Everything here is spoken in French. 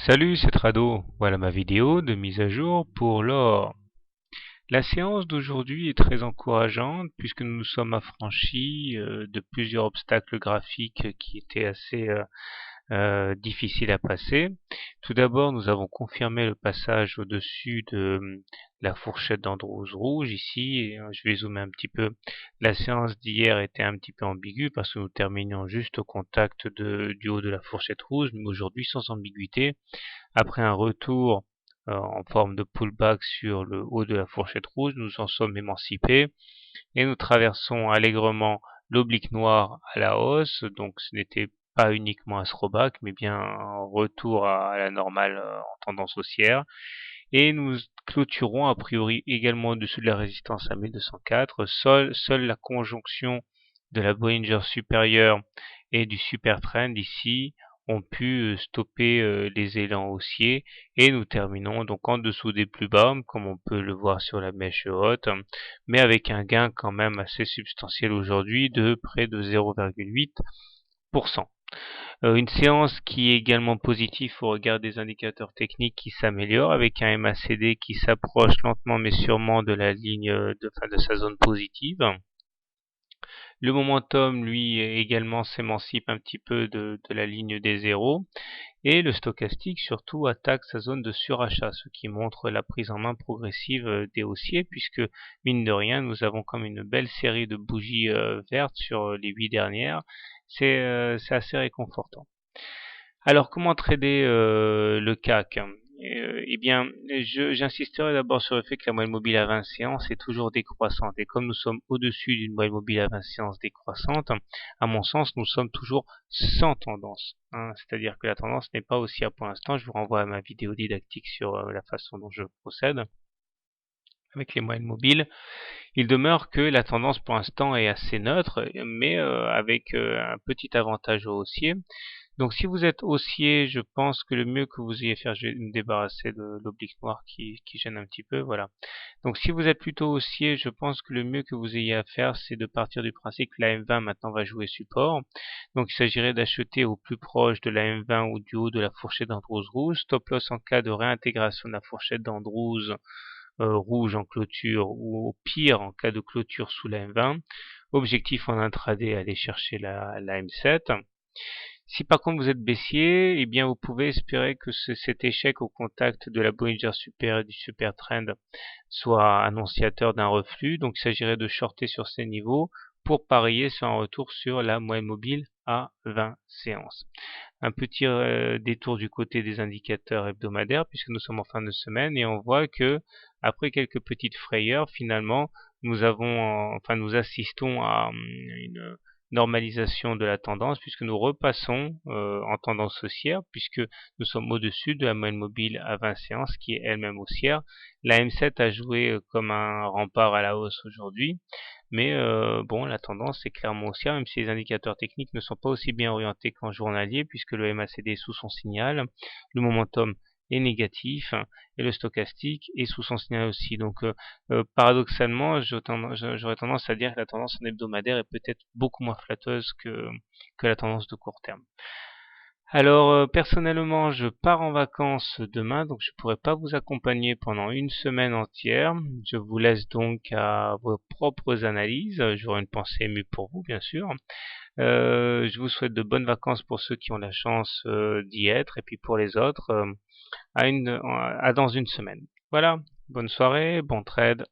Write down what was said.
Salut, c'est Trado. Voilà ma vidéo de mise à jour pour l'or. La séance d'aujourd'hui est très encourageante puisque nous nous sommes affranchis de plusieurs obstacles graphiques qui étaient assez difficiles à passer. Tout d'abord, nous avons confirmé le passage au-dessus de la fourchette d'Andrews rouge ici. Et, je vais zoomer un petit peu. La séance d'hier était un petit peu ambiguë parce que nous terminions juste au contact du haut de la fourchette rouge, mais aujourd'hui sans ambiguïté. Après un retour en forme de pullback sur le haut de la fourchette rouge, nous en sommes émancipés et nous traversons allègrement l'oblique noire à la hausse. Donc ce n'était pas uniquement un throwback, mais bien un retour à la normale en tendance haussière. Et nous clôturons a priori également au-dessus de la résistance à 1204. Seule la conjonction de la Bollinger supérieure et du super trend ici ont pu stopper les élans haussiers et nous terminons donc en dessous des plus bas comme on peut le voir sur la mèche haute, mais avec un gain quand même assez substantiel aujourd'hui de près de 0,8%. Une séance qui est également positive au regard des indicateurs techniques qui s'améliorent avec un MACD qui s'approche lentement mais sûrement de la ligne de sa zone positive. Le momentum, lui, également s'émancipe un petit peu de la ligne des zéros. Et le stochastique, surtout, attaque sa zone de surachat, ce qui montre la prise en main progressive des haussiers, puisque, mine de rien, nous avons comme une belle série de bougies vertes sur les 8 dernières. C'est assez réconfortant. Alors, comment trader le CAC? Eh bien, j'insisterai d'abord sur le fait que la moyenne mobile à 20 séances est toujours décroissante. Et comme nous sommes au-dessus d'une moyenne mobile à 20 séances décroissante, à mon sens, nous sommes toujours sans tendance. C'est-à-dire que la tendance n'est pas haussière pour l'instant. Je vous renvoie à ma vidéo didactique sur la façon dont je procède avec les moyennes mobiles. Il demeure que la tendance pour l'instant est assez neutre, mais avec un petit avantage haussier. Donc si vous êtes haussier, je pense que le mieux que vous ayez à faire, je vais me débarrasser de l'oblique noire qui gêne un petit peu, voilà. Donc si vous êtes plutôt haussier, je pense que le mieux que vous ayez à faire, c'est de partir du principe que la M20 maintenant va jouer support. Donc il s'agirait d'acheter au plus proche de la M20 ou du haut de la fourchette d'Andrews rouge. Stop loss en cas de réintégration de la fourchette d'Andrews rouge en clôture ou au pire en cas de clôture sous la M20. Objectif en intraday, aller chercher la M7. Si par contre vous êtes baissier, eh bien vous pouvez espérer que cet échec au contact de la Bollinger supérieure et du super trend soit annonciateur d'un reflux. Donc il s'agirait de shorter sur ces niveaux pour parier sur un retour sur la moyenne mobile à 20 séances. Un petit détour du côté des indicateurs hebdomadaires puisque nous sommes en fin de semaine et on voit que après quelques petites frayeurs, finalement nous assistons à une normalisation de la tendance puisque nous repassons en tendance haussière puisque nous sommes au-dessus de la moyenne mobile à 20 séances qui est elle-même haussière. La M7 a joué comme un rempart à la hausse aujourd'hui, mais bon, la tendance est clairement haussière même si les indicateurs techniques ne sont pas aussi bien orientés qu'en journalier puisque le MACD est sous son signal, le momentum est négatif et le stochastique est sous son signal aussi. Donc paradoxalement, j'aurais tendance à dire que la tendance en hebdomadaire est peut-être beaucoup moins flatteuse que la tendance de court terme. Alors personnellement, je pars en vacances demain, donc je ne pourrai pas vous accompagner pendant une semaine entière. Je vous laisse donc à vos propres analyses. J'aurai une pensée émue pour vous, bien sûr. Je vous souhaite de bonnes vacances pour ceux qui ont la chance d'y être, et puis pour les autres, à dans une semaine. Voilà, bonne soirée, bon trade.